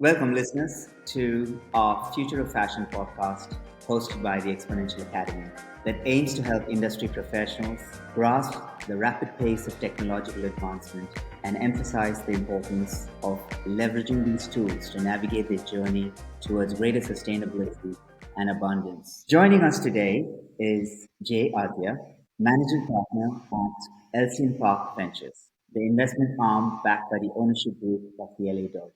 Welcome, listeners, to our Future of Fashion podcast, hosted by the Exponential Academy, that aims to help industry professionals grasp the rapid pace of technological advancement and emphasize the importance of leveraging these tools to navigate their journey towards greater sustainability and abundance. Joining us today is Jay Adya, Managing Partner at Elsien Ventures, the investment arm backed by the ownership group of the LA Dodgers.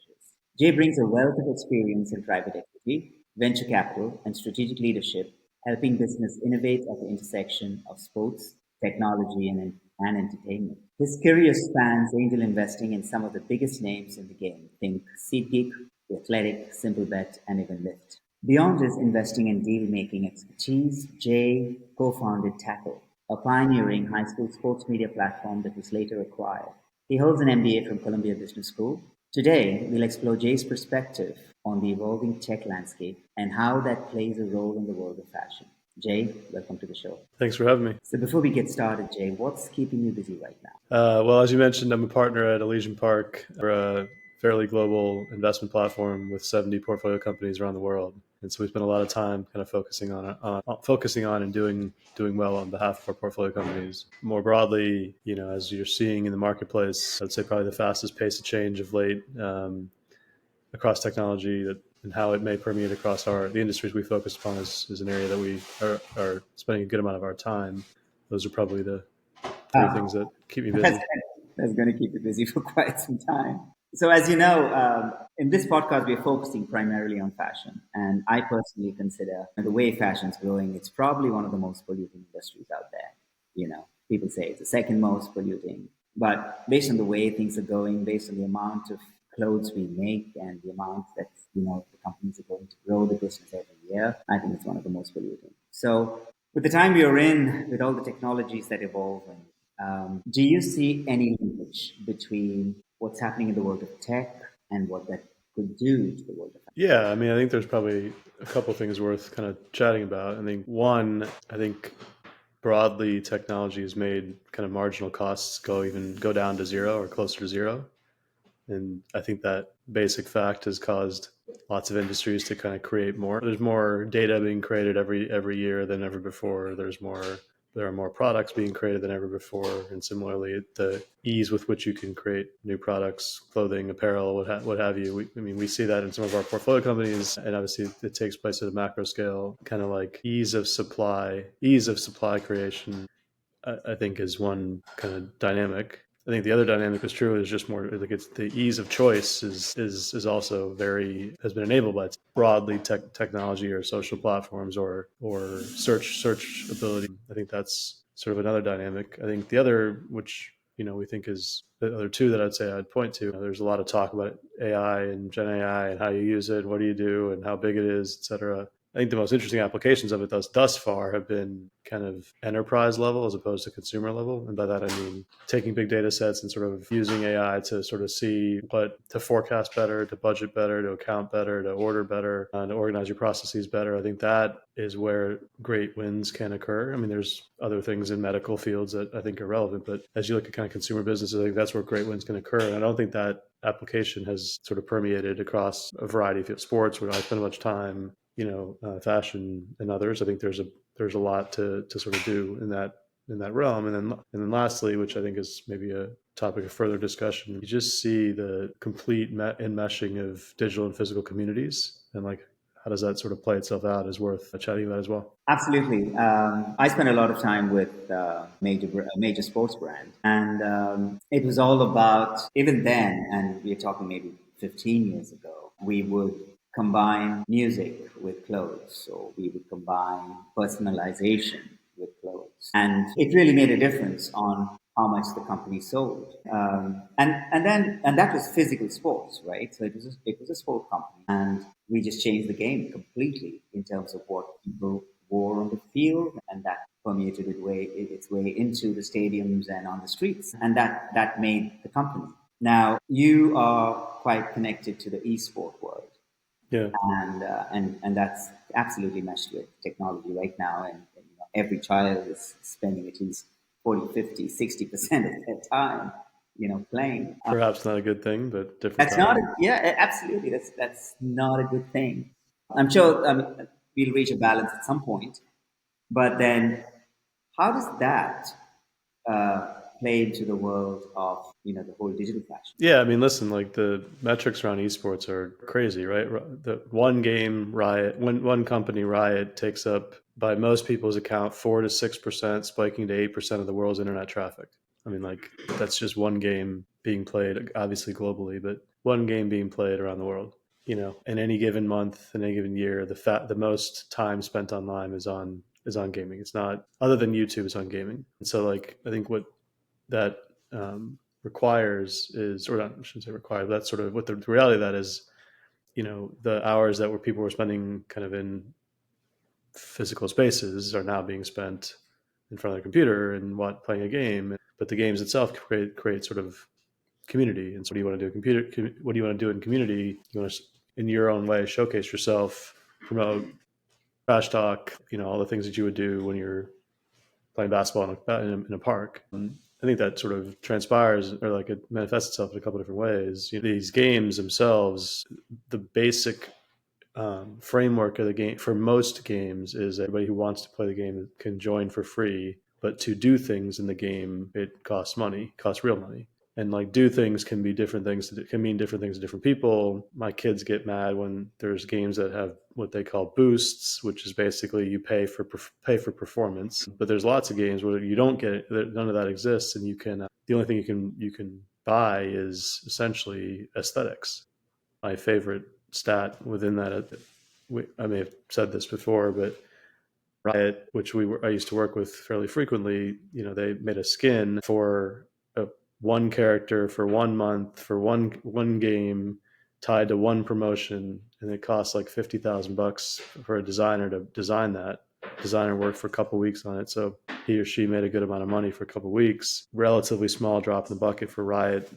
Jay brings a wealth of experience in private equity, venture capital, and strategic leadership, helping business innovate at the intersection of sports, technology, and entertainment. His career spans angel investing in some of the biggest names in the game. Think SeatGeek, The Athletic, Simplebet, and even Lyft. Beyond his investing and deal-making expertise, Jay co-founded Tackle, a pioneering high school sports media platform that was later acquired. He holds an MBA from Columbia Business School. Today, we'll explore Jay's perspective on the evolving tech landscape and how that plays a role in the world of fashion. Jay, welcome to the show. Thanks for having me. So before we get started, Jay, what's keeping you busy right now? Well, as you mentioned, I'm a partner at Elysian Park. We're a fairly global investment platform with 70 portfolio companies around the world. And so we spend a lot of time kind of focusing on and doing well on behalf of our portfolio companies. More broadly, as you're seeing in the marketplace, I'd say probably the fastest pace of change of late across technology and how it may permeate across the industries we focus upon is an area that we are spending a good amount of our time. Those are probably the three things that keep me busy. That's going to keep you busy for quite some time. So as you know, in this podcast, we're focusing primarily on fashion. And I personally consider the way fashion's growing, it's probably one of the most polluting industries out there. People say it's the second most polluting. But based on the way things are going, based on the amount of clothes we make and the amount that, the companies are going to grow the business every year, I think it's one of the most polluting. So with the time we are in, with all the technologies that evolve, do you see any linkage between what's happening in the world of tech and what that could do to the world of fashion? Yeah, I think there's probably a couple of things worth kind of chatting about. I think broadly technology has made kind of marginal costs go down to zero or closer to zero. And I think that basic fact has caused lots of industries to kind of create more. There's more data being created every year than ever before. There are more products being created than ever before. And similarly, the ease with which you can create new products, clothing, apparel, what have you. We see that in some of our portfolio companies, and obviously it takes place at a macro scale, kind of like ease of supply creation, I think is one kind of dynamic. I think the other dynamic is true is just more like it's the ease of choice is also has been enabled by broadly technology or social platforms or search ability. I think that's sort of another dynamic. I think the other, which we think is the other two that I'd point to. There's a lot of talk about AI and Gen AI and how you use it, what do you do, and how big it is, et cetera. I think the most interesting applications of it thus far have been kind of enterprise level as opposed to consumer level. And by that, I mean taking big data sets and sort of using AI to sort of see to forecast better, to budget better, to account better, to order better, to organize your processes better. I think that is where great wins can occur. There's other things in medical fields that I think are relevant, but as you look at kind of consumer businesses, I think that's where great wins can occur. And I don't think that application has sort of permeated across a variety of sports where I spend much time, fashion and others. I think there's a lot to sort of do in that realm. And then lastly, which I think is maybe a topic of further discussion, you just see the complete enmeshing of digital and physical communities, and like how does that sort of play itself out is worth chatting about as well. Absolutely. I spent a lot of time with major sports brand, and it was all about, even then, and we're talking maybe 15 years ago, we would combine music with clothes, or we would combine personalization with clothes, and it really made a difference on how much the company sold. And that was physical sports, right? So it was a sport company, and we just changed the game completely in terms of what people wore on the field, and that permeated its way into the stadiums and on the streets, and that made the company. Now you are quite connected to the esport world. Yeah. And that's absolutely meshed with technology right now. And every child is spending at least 40, 50, 60% of their time playing. Perhaps not a good thing, but different That's not, problem. yeah, absolutely. That's not a good thing. I'm sure we'll reach a balance at some point, but then how does that play into the world of the whole digital fashion? Yeah, I mean, listen, like the metrics around esports are crazy, right? The one game Riot, one company Riot takes up, by most people's account, 4 to 6%, spiking to 8% of the world's internet traffic. I mean, like that's just one game being played, obviously globally, but one game being played around the world. In any given month, in any given year, the most time spent online is on gaming. It's not, other than YouTube, is on gaming. And so, like, I think what that requires is, or not, I shouldn't say require, but that's sort of what the reality of that is. The hours that were people were spending kind of in physical spaces are now being spent in front of the computer and playing a game. But the games itself create sort of community. And so, what do you want to do? What do you want to do in community? You want to, in your own way, showcase yourself, promote, trash talk. All the things that you would do when you're playing basketball in a park. I think that sort of transpires, or like it manifests itself in a couple of different ways. These games themselves, the basic framework of the game for most games is everybody who wants to play the game can join for free. But to do things in the game, it costs money, costs real money. And like do things can be different things, can mean different things to different people. My kids get mad when there's games that have what they call boosts, which is basically you pay for performance. But there's lots of games where you don't get it, none of that exists, and the only thing you can buy is essentially aesthetics. My favorite stat within that, I may have said this before, but Riot, which I used to work with fairly frequently, they made a skin for one character for 1 month for one game tied to one promotion, and it costs like $50,000 for a designer to design that. Designer worked for a couple of weeks on it, so he or she made a good amount of money for a couple of weeks. Relatively small drop in the bucket for Riot,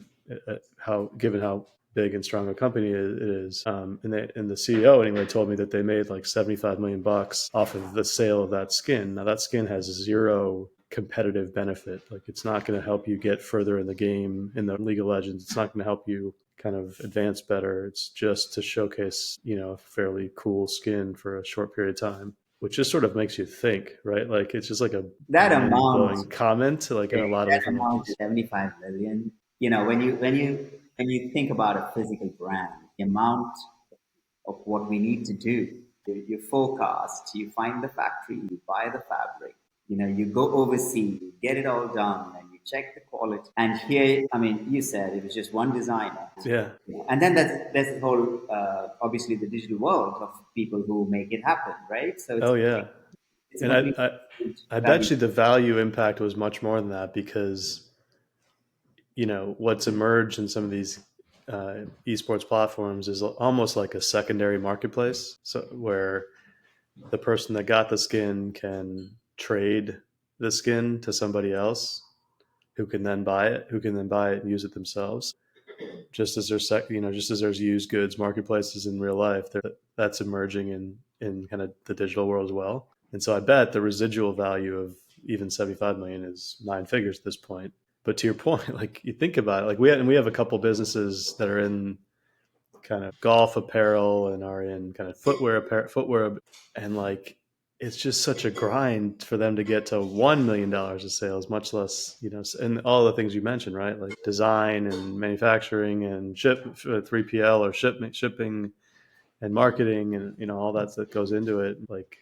given how big and strong a company it is. And the CEO anyway told me that they made like $75 million off of the sale of that skin. Now that skin has zero competitive benefit. Like it's not going to help you get further in the game in the League of Legends. It's not going to help you kind of advance better. It's just to showcase, a fairly cool skin for a short period of time, which just sort of makes you think, right? Like it's just like a That mind amount, blowing comment, like in a lot of that different amount ways. is 75 million. When you think about a physical brand, the amount of what we need to do, you forecast, you find the factory, you buy the fabric, you go overseas, you get it all done, and you check the quality. And here, I mean, you said it was just one designer. Yeah. And then that's the whole, obviously, the digital world of people who make it happen, right? So Oh yeah. it's a And I, complete I, I value. bet you the value impact was much more than that, because what's emerged in some of these esports platforms is almost like a secondary marketplace, so where the person that got the skin can trade the skin to somebody else who can then buy it and use it themselves. Just as there's used goods marketplaces in real life, that's emerging in kind of the digital world as well. And so I bet the residual value of even 75 million is nine figures at this point. But to your point, like you think about it, like we have a couple businesses that are in kind of golf apparel and are in kind of footwear, and like it's just such a grind for them to get to $1 million of sales, much less, and all the things you mentioned, right? Like design and manufacturing and 3PL or shipping and marketing and all that goes into it. Like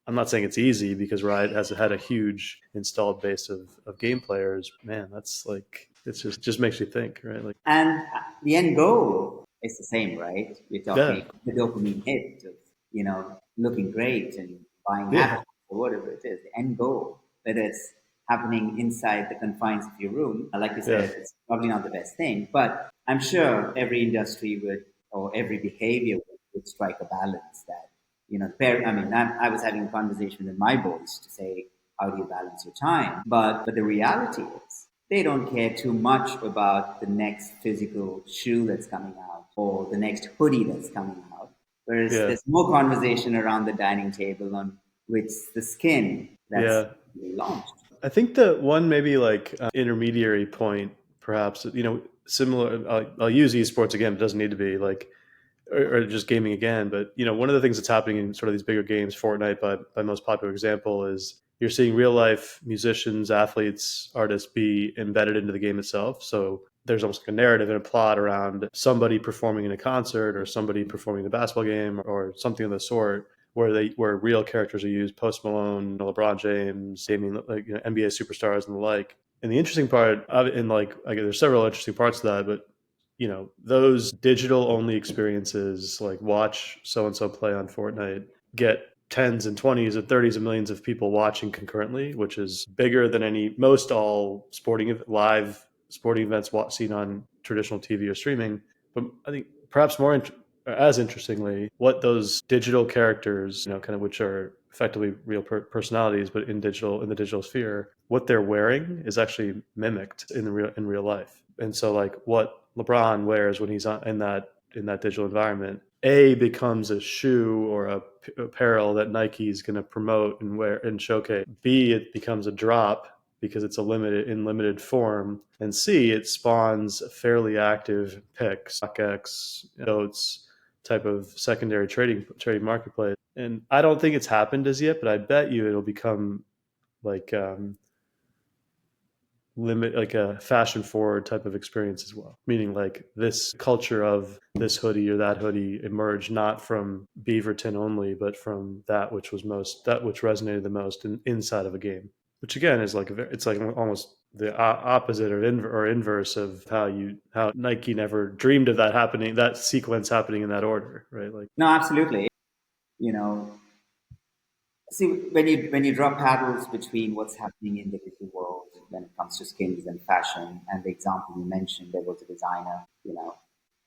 I'm not saying it's easy, because Riot has had a huge installed base of game players. Man, that's like it's just makes you think, right? Like And the end goal is the same, right? We're yeah, talking the dopamine hit of, looking great and buying yeah, apps or whatever it is. The end goal, whether it's happening inside the confines of your room, like you yeah, said, it's probably not the best thing. But I'm sure every industry would, or every behavior would strike a balance that, I mean, I was having a conversation with my boys to say, how do you balance your time? But the reality is, they don't care too much about the next physical shoe that's coming out or the next hoodie that's coming out. Whereas yeah, there's more conversation around the dining table on which the skin that's yeah. being launched. I think the one maybe like intermediary point perhaps, similar. I'll use esports again, but it doesn't need to be like, or just gaming again. But one of the things that's happening in sort of these bigger games, Fortnite by most popular example, is you're seeing real life musicians, athletes, artists be embedded into the game itself. So there's almost like a narrative and a plot around somebody performing in a concert or somebody performing in a basketball game or something of the sort, where real characters are used, Post Malone, LeBron James, Damian, like NBA superstars and the like. And the interesting part of it, and like there's several interesting parts to that, but those digital only experiences, like watch so and so play on Fortnite, get tens and 20s and 30s of millions of people watching concurrently, which is bigger than most all live sporting events seen on traditional TV or streaming. But I think perhaps as interestingly, what those digital characters, kind of, which are effectively real personalities, but in the digital sphere, what they're wearing is actually mimicked in real life. And so, like, what LeBron wears when he's in that digital environment, becomes a shoe or a apparel that Nike is going to promote and wear and showcase. B, it becomes a drop because it's in limited form, and C, it spawns a fairly active pick, StockX, notes type of secondary trading marketplace. And I don't think it's happened as yet, but I bet you it'll become like like a fashion forward type of experience as well, meaning like this culture of this hoodie or that hoodie emerged not from Beaverton only, but from that which resonated the most inside of a game, which again is like it's like almost the opposite or inverse of how Nike never dreamed of that sequence happening in that order, right? Like, No, absolutely. You know, see, when you draw parallels between what's happening in the digital world when it comes to skins and fashion, and the example you mentioned, there was a designer,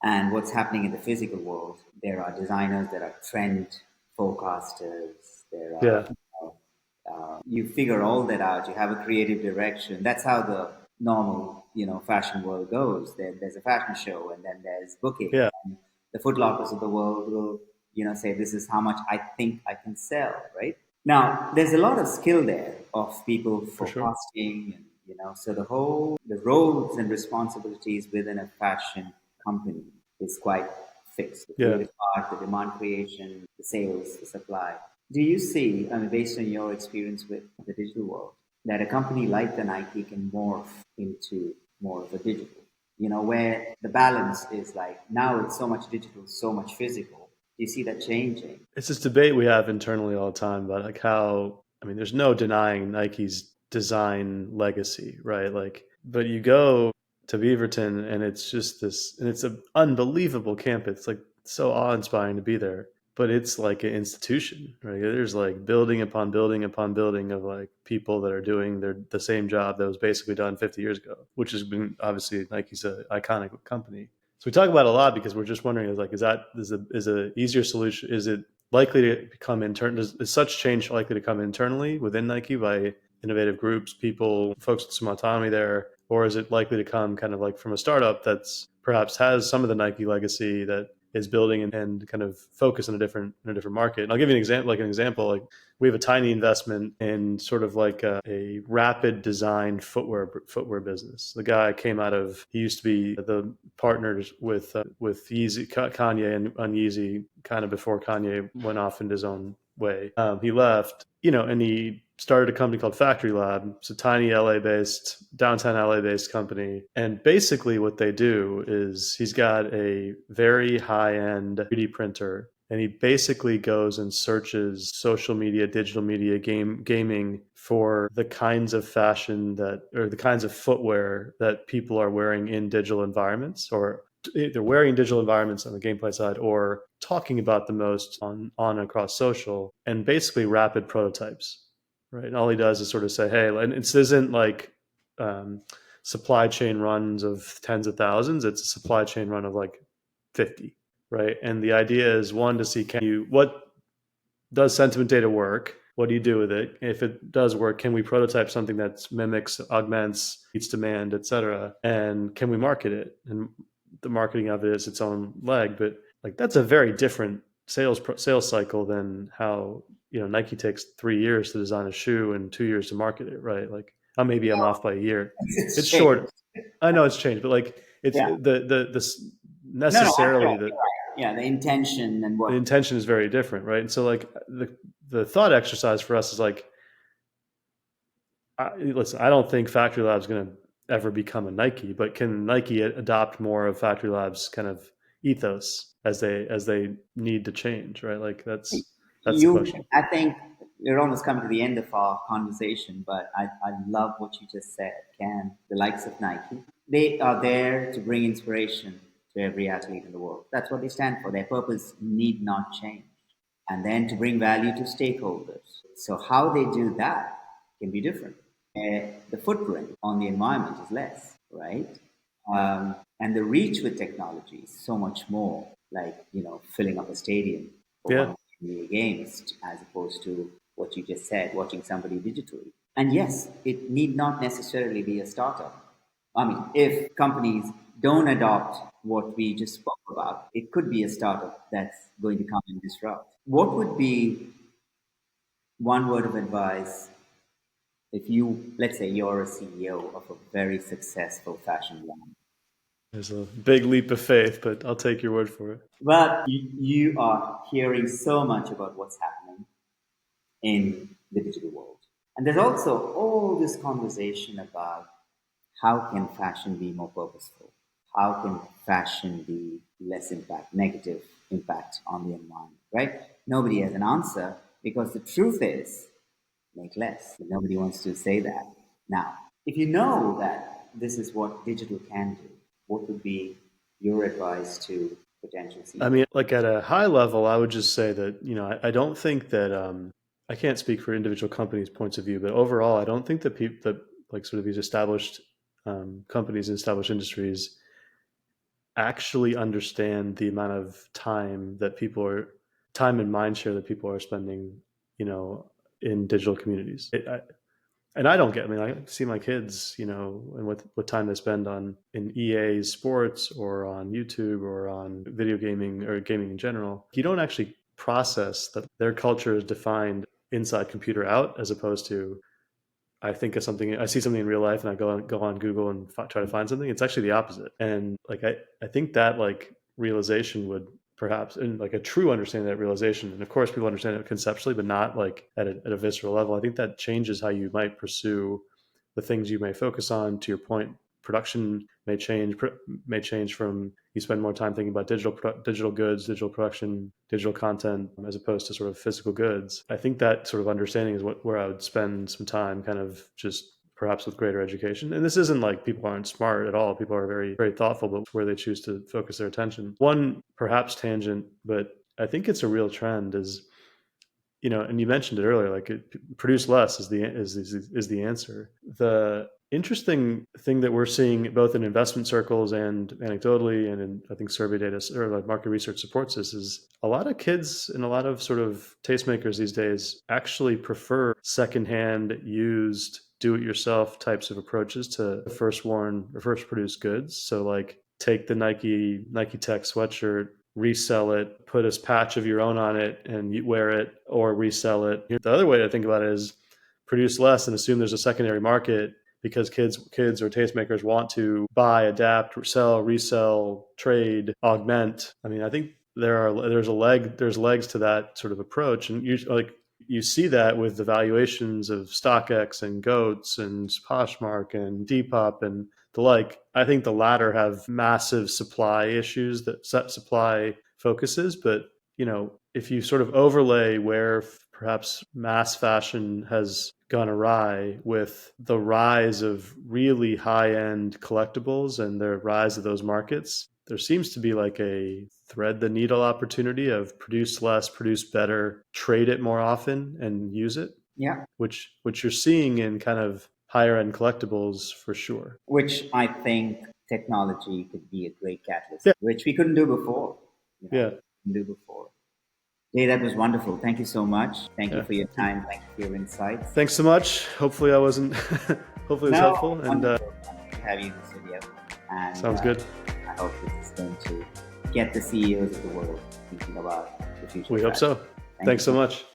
and what's happening in the physical world, there are designers, there are trend forecasters, there are, yeah, you figure all that out. You have a creative direction. That's how the normal, fashion world goes. There's a fashion show, and then there's booking. yeah, And the Footlockers of the world will, say this is how much I think I can sell, right? Now, there's a lot of skill there of people for sure. forecasting, and so the roles and responsibilities within a fashion company is quite fixed. The Yeah. creative part, the demand creation, the sales, the supply. Do you see, I mean, based on your experience with the digital world, that a company like the Nike can morph into more of a digital? Where the balance is like now it's so much digital, so much physical. Do you see that changing? It's this debate we have internally all the time about like how, I mean, there's no denying Nike's design legacy, right? Like, but you go to Beaverton and it's just this, and it's an unbelievable campus. It's like so awe-inspiring to be there, but it's like an institution, right? There's like building upon building upon building of like people that are doing the same job that was basically done 50 years ago, which has been obviously Nike's an iconic company. So we talk about it a lot because we're just wondering is a easier solution? Is it likely to become internal? Is such change likely to come internally within Nike by innovative groups, people, folks with some autonomy there, or is it likely to come kind of like from a startup that's perhaps has some of the Nike legacy that is building and kind of focus on a different market? And I'll give you an example. Like, we have a tiny investment in sort of like a rapid design footwear business. The guy he used to be the partners with Yeezy, Kanye, and on Yeezy, kind of before Kanye went off in his own way. He left, and he started a company called Factory Lab. It's a tiny downtown LA based company. And basically what they do is he's got a very high end 3D printer, and he basically goes and searches social media, digital media, gaming for the kinds of or the kinds of footwear that people are wearing in digital environments, or either wearing digital environments on the gameplay side or talking about the most on and across social, and basically rapid prototypes, right? And all he does is sort of say, hey, and it isn't like supply chain runs of tens of thousands. It's a supply chain run of like 50, right? And the idea is, one, to see, what does sentiment data work? What do you do with it? If it does work, can we prototype something that mimics, augments, meets demand, et cetera? And can we market it? And the marketing of it is its own leg, but like that's a very different sales cycle than how Nike takes 3 years to design a shoe and 2 years to market it, right? Like, maybe I'm off by a year. It's It's short. changed. I know it's changed, but like it's Yeah. No, no, I'm sure. necessarily You're right. Yeah, the intention and the what. intention is very different, right? And so like the thought exercise for us is like, listen, I don't think Factory Labs is going to ever become a Nike, but can Nike adopt more of Factory Labs kind of ethos as they need to change, right? Like that's the question. I think we're almost coming to the end of our conversation, but I love what you just said. Can the likes of Nike, they are there to bring inspiration to every athlete in the world. That's what they stand for. Their purpose need not change. And then to bring value to stakeholders. So how they do that can be different. The footprint on the environment is less, right? And the reach with technology is so much more, like filling up a stadium for Yeah. one of the NBA games, as opposed to what you just said, watching somebody digitally. And yes, it need not necessarily be a startup. I mean, if companies don't adopt what we just spoke about, it could be a startup that's going to come and disrupt. What would be one word of advice if you, let's say, you're a CEO of a very successful fashion brand? There's a big leap of faith, but I'll take your word for it. But you are hearing so much about what's happening in the digital world. And there's also all this conversation about how can fashion be more purposeful? How can fashion be less impact, negative impact on the environment, right? Nobody has an answer because the truth is make less. But nobody wants to say that. Now, if you know that this is what digital can do, what would be your advice to potential I CEOs? mean, like at a high level, I would just say that, I don't think that, I can't speak for individual companies' points of view, but overall, I don't think that people that like sort of these established companies and established industries actually understand the amount of time and mind share that people are spending, you know, in digital communities. And I don't get. I mean, I see my kids, and what time they spend on in EA Sports or on YouTube or on video gaming or gaming in general. You don't actually process that their culture is defined inside computer out, as opposed to I think of something, I see something in real life, and I go on Google and try to find something. It's actually the opposite, and like I think that like realization would perhaps, and like a true understanding of that realization, and of course people understand it conceptually, but not like at a visceral level. I think that changes how you might pursue the things you may focus on. To your point, production may change from you spend more time thinking about digital goods, digital production, digital content, as opposed to sort of physical goods. I think that sort of understanding is where I would spend some time, kind of just perhaps with greater education. And this isn't like people aren't smart at all. People are very, very thoughtful, but where they choose to focus their attention. One perhaps tangent, but I think it's a real trend is, and you mentioned it earlier, like produce less is the answer. The interesting thing that we're seeing both in investment circles and anecdotally, and in I think survey data or like market research supports this, is a lot of kids and a lot of sort of tastemakers these days actually prefer secondhand, used, do-it-yourself types of approaches to first worn or first produced goods. So like take the Nike Tech sweatshirt, resell it, put a patch of your own on it, and you wear it, or resell it. The other way to think about it is produce less and assume there's a secondary market, because kids or tastemakers want to buy, adapt, sell, resell, trade, augment. I mean, I think there's legs to that sort of approach, and you see that with the valuations of StockX and Goats and Poshmark and Depop and the like. I think the latter have massive supply issues that set supply focuses, but if you sort of overlay where perhaps mass fashion has gone awry with the rise of really high-end collectibles and the rise of those markets, there seems to be like a thread the needle opportunity of produce less, produce better, trade it more often and use it, Yeah, which you're seeing in kind of higher end collectibles for sure. which I think technology could be a great catalyst, Yeah. which we couldn't do before. Yeah. Couldn't do before. Jay, that was wonderful. Thank you so much. Thank you Yeah. for your time. Thank you for your insights. Thanks so much. Hopefully I wasn't hopefully it was No, helpful, and wonderful. Wonderful to have you in the studio. And sounds good. I hope this is going to get the CEOs of the world thinking about the future We of hope fashion. so. Thank you Thanks so so much. much.